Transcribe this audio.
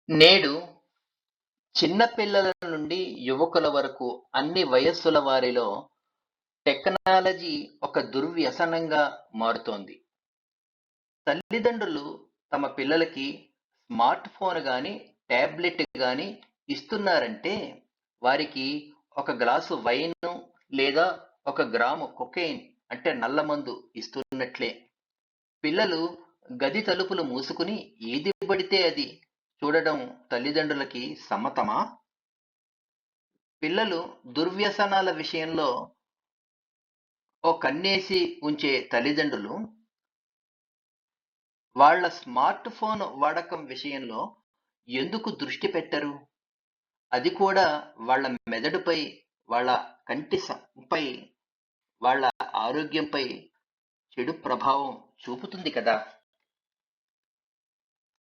నేడు చిన్న పిల్లల నుండి యువకుల వరకు అన్ని వయస్సుల వారిలో టెక్నాలజీ ఒక దుర్వ్యసనంగా మారుతోంది. తల్లిదండ్రులు తమ పిల్లలకి స్మార్ట్ ఫోన్ గాని, టాబ్లెట్ గాని ఇస్తున్నారంటే వారికి ఒక గ్లాసు వైన్ లేదా ఒక గ్రాము కొకైన్ అంటే నల్లమందు ఇస్తున్నట్లే. పిల్లలు గది తలుపులు మూసుకుని ఏది పడితే అది చూడడం తల్లిదండ్రులకి సమ్మతమా? పిల్లలు దుర్వ్యసనాల విషయంలో ఓ కన్నేసి ఉంచే తల్లిదండ్రులు వాళ్ళ స్మార్ట్ ఫోన్ వాడకం విషయంలో ఎందుకు దృష్టి పెట్టరు? అది కూడా వాళ్ళ మెదడుపై, వాళ్ళ కంటి పై, వాళ్ళ ఆరోగ్యంపై చెడు ప్రభావం చూపుతుంది కదా!